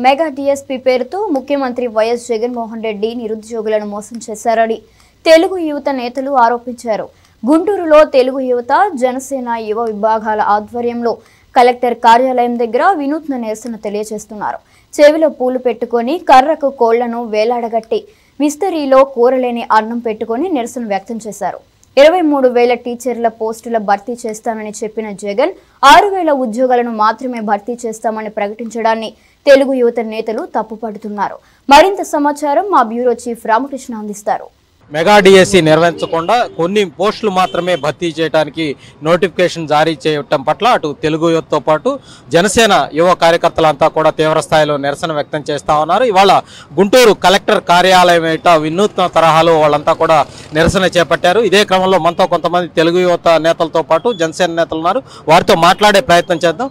Mega DSP పేరుతో ముఖ్యమంత్రి YS Jaganmohan Reddy నిరుద్యోగులను మోసం చేశారని తెలుగు యువత నేతలు ఆరోపించారు. గుంటూరులో తెలుగు యువత జనసేన యువ విభాగాల ఆధ్వర్యంలో కలెక్టర్ కార్యాలయం దగ్గర వినూత్న నిరసన తెలియజేస్తున్నారు. చెవిలో పూలు పెట్టుకొని కర్రకు కోళ్లను వేలాడగట్టి విస్తరిలో కూరలేని అన్నం పెట్టుకొని నిరసన వ్యక్తం చేశారు. 23,000 టీచర్ల పోస్టుల భర్తీ చేస్తామని చెప్పిన జగన్ 6,000 ఉద్యోగాలను మాత్రమే భర్తీ చేస్తామని ప్రకటించడాన్ని తెలుగు యువత నేతలు తప్పుపడుతున్నారు. మరింత సమాచారం మా బ్యూరో చీఫ్ రామకృష్ణ అందిస్తారు. మెగా డిఎస్సి నిర్వహించకుండా కొన్ని పోస్టులు మాత్రమే భర్తీ చేయడానికి నోటిఫికేషన్ జారీ చేయటం పట్ల అటు తెలుగు యువతతో పాటు జనసేన యువ కార్యకర్తలంతా కూడా తీవ్ర స్థాయిలో నిరసన వ్యక్తం చేస్తా ఉన్నారు. ఇవాళ గుంటూరు కలెక్టర్ కార్యాలయం ఏట వినూత్న తరహాలో వాళ్ళంతా కూడా నిరసన చేపట్టారు. ఇదే క్రమంలో మనతో కొంతమంది తెలుగు యువత నేతలతో పాటు జనసేన నేతలు ఉన్నారు. వారితో మాట్లాడే ప్రయత్నం చేద్దాం.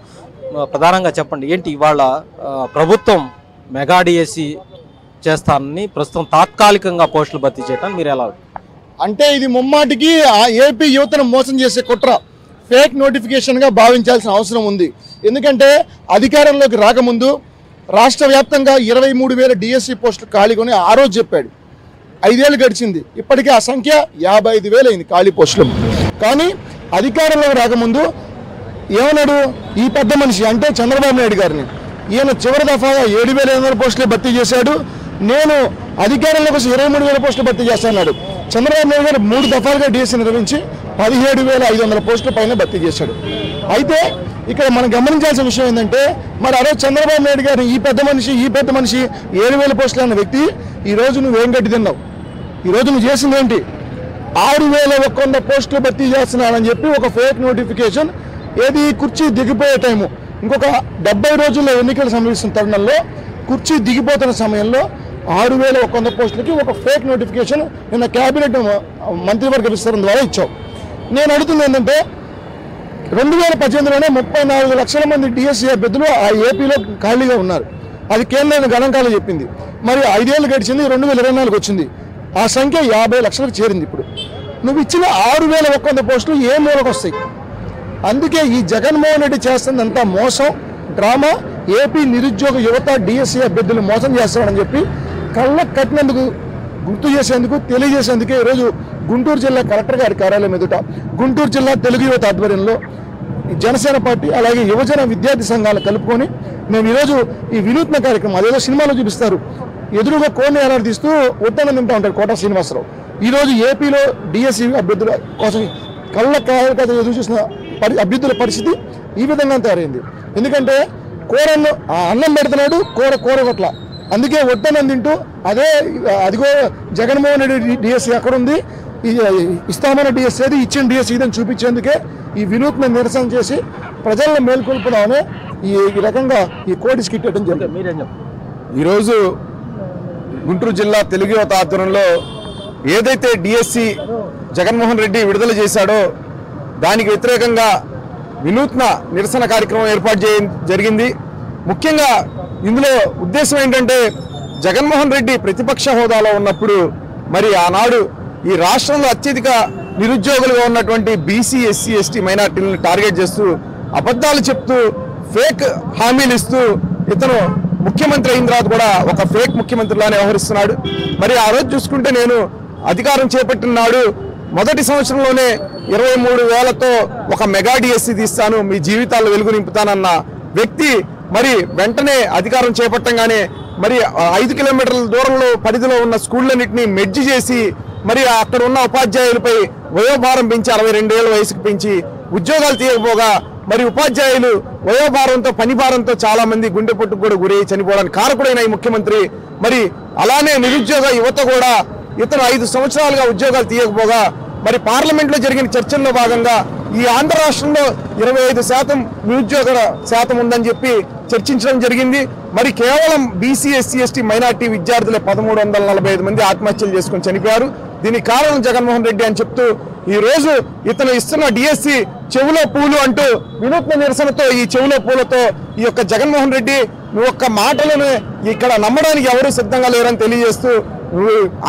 ప్రధానంగా చెప్పండి, ఏంటి ఇవాళ ప్రభుత్వం మెగా డిఎస్సి చేస్తానని ప్రస్తుతం తాత్కాలికంగా పోస్టులు భర్తీ చేయడానికి మీరు ఎలా అంటే ఇది ముమ్మాటికి ఏపీ యువతను మోసం చేసే కుట్ర, ఫేక్ నోటిఫికేషన్గా భావించాల్సిన అవసరం ఉంది. ఎందుకంటే అధికారంలోకి రాకముందు రాష్ట్ర వ్యాప్తంగా 23,000 డిఎస్సి పోస్టులు ఖాళీ కొని ఆ రోజు చెప్పాడు. 5 ఏళ్ళు గడిచింది, ఇప్పటికే ఆ సంఖ్య 55,000 అయింది ఖాళీ పోస్టులు. కానీ అధికారంలోకి రాకముందు ఏమన్నాడు ఈ పెద్ద మనిషి అంటే చంద్రబాబు నాయుడు గారిని, ఈయన చివరి దఫాగా 7,500 పోస్టులు భర్తీ చేశాడు. నేను అధికారంలోకి వచ్చి 23,000 పోస్టులు భర్తీ చేస్తాడు. చంద్రబాబు నాయుడు గారు 3 దఫాలుగా డిఎస్సీ నిర్వహించి 17,500 పోస్టుల పైన భర్తీ చేశాడు. అయితే ఇక్కడ మనం గమనించాల్సిన విషయం ఏంటంటే, మరి ఆ రోజు చంద్రబాబు నాయుడు గారు ఈ పెద్ద మనిషి 7,000 పోస్టులు అన్న వ్యక్తి ఈరోజు నువ్వేం గట్టి తిన్నావు? ఈరోజు నువ్వు చేసింది ఏంటి? 6,100 పోస్టులు భర్తీ చేస్తున్నానని చెప్పి ఒక ఫేక్ నోటిఫికేషన్, ఏది కుర్చీ దిగిపోయే టైము, ఇంకొక 70 రోజుల్లో ఎన్నికలు సంభవిస్తున్న తరుణంలో కుర్చీ దిగిపోతున్న సమయంలో 6,100 పోస్టులకి ఒక ఫేక్ నోటిఫికేషన్ నిన్న కేబినెట్ మంత్రివర్గ విస్తరణ ద్వారా ఇచ్చాం. నేను అడుగుతుంది ఏంటంటే 2018లోనే 34 లక్షల మంది డిఎస్సీ అభ్యర్థులు ఆ ఏపీలో ఖాళీగా ఉన్నారు. అది కేంద్రం గణాంకాలు చెప్పింది. మరి 5 ఏళ్ళు గడిచింది, 2024 వచ్చింది, ఆ సంఖ్య 50 లక్షలకు చేరింది. ఇప్పుడు నువ్వు ఇచ్చిన 6,100 పోస్టులు ఏ మూలకు వస్తాయి? అందుకే ఈ జగన్మోహన్ రెడ్డి చేస్తుందంతా మోసం, డ్రామా. ఏపీ నిరుద్యోగ యువత డిఎస్సీ అభ్యర్థులు మోసం చేస్తారని చెప్పి కళ్ళకు కట్టినందుకు గుర్తు చేసేందుకు తెలియజేసేందుకే ఈరోజు గుంటూరు జిల్లా కలెక్టర్ గారి కార్యాలయం ఎదుట గుంటూరు జిల్లా తెలుగు యువత ఆధ్వర్యంలో జనసేన పార్టీ అలాగే యువజన విద్యార్థి సంఘాలు కలుపుకొని మేము ఈరోజు ఈ వినూత్న కార్యక్రమం, అదేదో సినిమాలో చూపిస్తారు, ఎదురుగా కోడిని ఎలాడదీస్తూ ఉద్దానం తింటూ ఉంటారు కోట శ్రీనివాసరావు. ఈరోజు ఏపీలో డిఎస్సీ అభ్యర్థుల కోసం కళ్ళ కథ ఎదురు చూసిన అభ్యర్థుల పరిస్థితి ఈ విధంగా తయారైంది. ఎందుకంటే కూరను అన్నం పెడుతున్నాడు, కూర కొట్ల, అందుకే వడ్డనం తింటూ అదిగో జగన్మోహన్ రెడ్డి డిఎస్సీ అక్కడ ఉంది, ఇస్తామన్న డిఎస్సీ అది, ఇచ్చిన డిఎస్సీ ఇదని చూపించేందుకే ఈ వినూత్న నిరసన చేసి ప్రజలను మేల్కొల్పుదామని ఈ రకంగా ఈ కోడి స్కిట్ వేయడం జరిగింది. ఈరోజు గుంటూరు జిల్లా తెలుగు యువత ఆధ్వర్యంలో ఏదైతే డిఎస్సీ జగన్మోహన్ రెడ్డి విడుదల చేశాడో దానికి వ్యతిరేకంగా వినూత్న నిరసన కార్యక్రమం ఏర్పాటు జరిగింది. ముఖ్యంగా ఇందులో ఉద్దేశం ఏంటంటే, జగన్మోహన్ రెడ్డి ప్రతిపక్ష హోదాలో ఉన్నప్పుడు మరి ఆనాడు ఈ రాష్ట్రంలో అత్యధిక నిరుద్యోగులుగా ఉన్నటువంటి బీసీ, ఎస్సీ, ఎస్టీ మైనార్టీలను టార్గెట్ చేస్తూ అబద్ధాలు చెప్తూ ఫేక్ హామీలు ఇస్తూ ఇతను ముఖ్యమంత్రి అయిన తర్వాత కూడా ఒక ఫేక్ ముఖ్యమంత్రిలానే వ్యవహరిస్తున్నాడు. మరి ఆ రోజు చూసుకుంటే నేను అధికారం చేపట్టిన నాడు మొదటి సంవత్సరంలోనే 23,000తో ఒక మెగా డిఎస్సీ తీస్తాను, మీ జీవితాల్లో వెలుగు నింపుతానన్న వ్యక్తి మరి వెంటనే అధికారం చేపట్టంగానే మరి 5 కిలోమీటర్ల దూరంలో పరిధిలో ఉన్న స్కూళ్ళన్నింటినీ మెర్జి చేసి మరి అక్కడ ఉన్న ఉపాధ్యాయులపై వయోభారం పెంచి 62 ఏళ్ల వయసుకు పెంచి ఉద్యోగాలు తీయకపోగా మరి ఉపాధ్యాయులు వయోభారంతో పని భారంతో చాలా మంది గుండెపోటుకు కూడా గురై చనిపోవడానికి కారకుడైన ఈ ముఖ్యమంత్రి, మరి అలానే నిరుద్యోగ యువత కూడా ఇతను 5 సంవత్సరాలుగా ఉద్యోగాలు తీయకపోగా మరి పార్లమెంట్లో జరిగిన చర్చల్లో భాగంగా ఈ ఆంధ్ర రాష్ట్రంలో 25% నిరుద్యోగ శాతం ఉందని చెప్పి చర్చించడం జరిగింది. మరి కేవలం బీసీ, ఎస్సీ, ఎస్టీ మైనార్టీ విద్యార్థులే 1,345 మంది ఆత్మహత్యలు చేసుకుని చనిపోయారు. దీనికి కారణం జగన్మోహన్ రెడ్డి అని చెప్తూ ఈ రోజు ఇతను ఇస్తున్న డిఎస్సీ చెవులో పూలు అంటూ వినూత్న నిరసనతో ఈ చెవులో పూలతో ఈ యొక్క జగన్మోహన్ రెడ్డి నువ్వు ఒక్క మాటలను ఇక్కడ నమ్మడానికి ఎవరు సిద్ధంగా లేరని తెలియజేస్తూ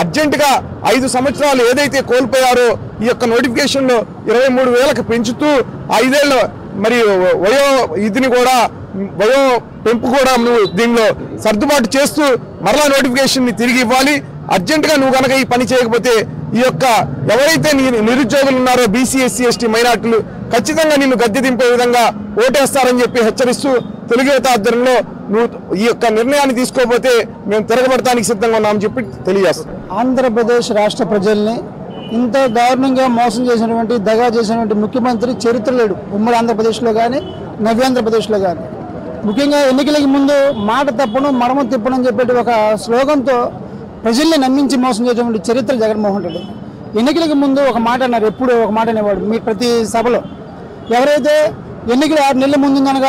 అర్జెంటుగా 5 సంవత్సరాలు ఏదైతే కోల్పోయారో ఈ యొక్క నోటిఫికేషన్లో 23,000కి పెంచుతూ 5 ఏళ్ళ మరి వయో ఇదిని కూడా వయో పెంపు కూడా నువ్వు దీనిలో సర్దుబాటు చేస్తూ మరలా నోటిఫికేషన్ ని తిరిగి ఇవ్వాలి. అర్జెంటుగా నువ్వు కనుక ఈ పని చేయకపోతే ఈ యొక్క ఎవరైతే నిరుద్యోగులు ఉన్నారో బీసీ, ఎస్సీ, ఎస్టీ, మైనార్టీలు ఖచ్చితంగా నిన్ను గద్దె దింపే విధంగా ఓటేస్తారని చెప్పి హెచ్చరిస్తూ తెలుగు యువత ఆధ్వర్యంలో నువ్వు ఈ యొక్క నిర్ణయాన్ని తీసుకోకపోతే మేము తిరగబడటానికి సిద్ధంగా ఉన్నామని చెప్పి తెలియజేస్తాం. ఆంధ్రప్రదేశ్ రాష్ట్ర ప్రజల్ని ఇంత దారుణంగా మోసం చేసినటువంటి, దగా చేసినటువంటి ముఖ్యమంత్రి చరిత్ర లేడు ఉమ్మడి ఆంధ్రప్రదేశ్లో కానీ నవ్యాంధ్రప్రదేశ్లో కానీ. ముఖ్యంగా ఎన్నికలకి ముందు మాట తప్పను మడమ తిప్పను అని చెప్పేటి ఒక స్లోగన్తో ప్రజల్ని నమ్మించి మోసం చేసేటువంటి చరిత్ర జగన్మోహన్ రెడ్డి. ఎన్నికలకు ముందు ఒక మాట అన్నారు, ఎప్పుడు ఒక మాట అనేవాడు మీ ప్రతి సభలో. ఎవరైతే ఎన్నికలు 6 నెలల ముందు కనుక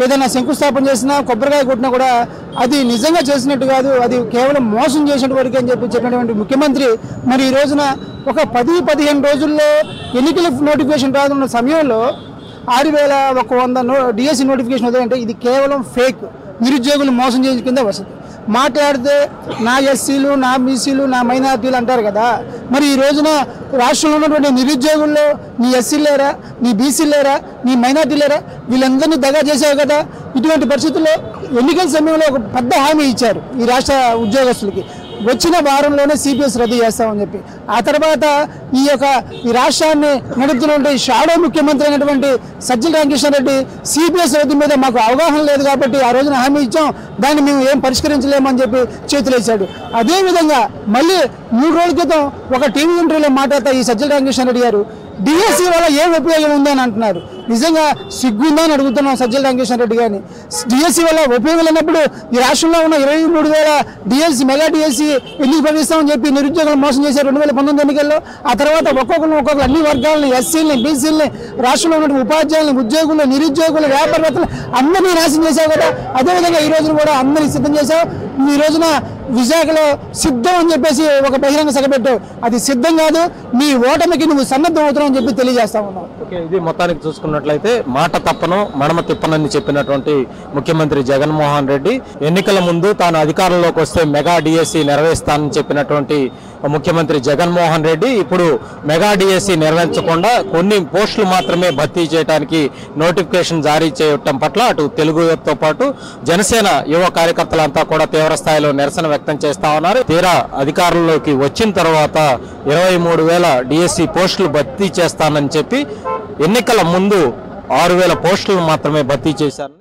ఏదైనా శంకుస్థాపన చేసినా, కొబ్బరికాయ కొట్టినా కూడా అది నిజంగా చేసినట్టు కాదు, అది కేవలం మోసం చేసినట్టు వరకు అని చెప్పి చెప్పినటువంటి ముఖ్యమంత్రి మరి ఈ రోజున ఒక 10-15 రోజుల్లో ఎన్నికల నోటిఫికేషన్ రానున్న సమయంలో 6,100 డిఎస్సి నోటిఫికేషన్ వద్దంటే ఇది కేవలం ఫేక్, నిరుద్యోగులు మోసం చేసే కింద వస్తుంది. మాట్లాడితే నా ఎస్సీలు, నా బీసీలు, నా మైనార్టీలు అంటారు కదా. మరి ఈ రోజున రాష్ట్రంలో ఉన్నటువంటి నిరుద్యోగుల్లో నీ ఎస్సీలు లేరా, నీ బీసీలు లేరా, నీ మైనార్టీ లేరా? వీళ్ళందరినీ దగా చేశావు కదా. ఇటువంటి పరిస్థితుల్లో ఎన్నికల సమయంలో ఒక పెద్ద హామీ ఇచ్చారు ఈ రాష్ట్ర ఉద్యోగస్తులకి, వచ్చిన వారంలోనే సిపిఎస్ రద్దు చేస్తామని చెప్పి. ఆ తర్వాత ఈ రాష్ట్రాన్ని నడుపుతున్నటువంటి షాడో ముఖ్యమంత్రి అయినటువంటి సజ్జల రామకృష్ణారెడ్డి సిపిఎస్ రద్దు మీద మాకు అవగాహన లేదు కాబట్టి ఆ రోజున హామీ ఇచ్చాం, దాన్ని మేము ఏం పరిష్కరించలేమని చెప్పి చేతులేశాడు. అదేవిధంగా మళ్ళీ 3 రోజుల క్రితం ఒక టీవీ ఇంటర్వ్యూలో మాట్లాడతా ఈ సజ్జల రామకృష్ణారెడ్డి గారు డిఎస్సి వల్ల ఏం ఉపయోగం ఉందని అంటున్నారు. నిజంగా సిగ్గుందా అని అడుగుతున్నాం సజ్జల రామకృష్ణారెడ్డి గారిని. డిఎస్సి వల్ల ఉపయోగం లేనప్పుడు ఈ రాష్ట్రంలో ఉన్న 23,000 డిఎస్సి, మెగా డిఎస్సి ఎందుకు ప్రవేశిస్తామని చెప్పి నిరుద్యోగులు మోసం చేశారు 2019 ఎన్నికల్లో. ఆ తర్వాత ఒక్కొక్కరు అన్ని వర్గాలని, ఎస్సీలని, బీసీలని, రాష్ట్రంలో ఉన్న ఉపాధ్యాయులను, ఉద్యోగులు, నిరుద్యోగులు, వ్యాపారవేత్తలు అందరినీ నాశనం చేశావు కదా. అదేవిధంగా ఈ రోజున కూడా అందరినీ సిద్ధం చేశావు. ఈ రోజున విశాఖలో సిద్ధం అని చెప్పేసి ఒక బహిరంగ సభ పెట్టావు, అది సిద్ధం కాదు, నీ ఓటమికి నువ్వు సన్నద్ధం అవుతున్నావు అని చెప్పి తెలియజేస్తా ఉన్నావు. ఇది మొత్తానికి చూసుకున్నట్లయితే మాట తప్పను మడమ తిప్పనని చెప్పినటువంటి ముఖ్యమంత్రి జగన్మోహన్ రెడ్డి ఎన్నికల ముందు తాను అధికారంలోకి వస్తే మెగా డిఎస్సి నిర్వహిస్తానని చెప్పినటువంటి ముఖ్యమంత్రి జగన్మోహన్ రెడ్డి ఇప్పుడు మెగా డిఎస్సి నిర్వహించకుండా కొన్ని పోస్టులు మాత్రమే భర్తీ చేయడానికి నోటిఫికేషన్ జారీ చేయటం పట్ల అటు తెలుగు యువతతో పాటు జనసేన యువ కార్యకర్తలంతా కూడా తీవ్ర స్థాయిలో నిరసన వ్యక్తం చేస్తా ఉన్నారు. తీరా అధికారంలోకి వచ్చిన తర్వాత 23,000 డిఎస్సి పోస్టులు భర్తీ చేస్తానని చెప్పి ఎన్నికల ముందు 6,000 పోస్టులు మాత్రమే భర్తీ చేశారు.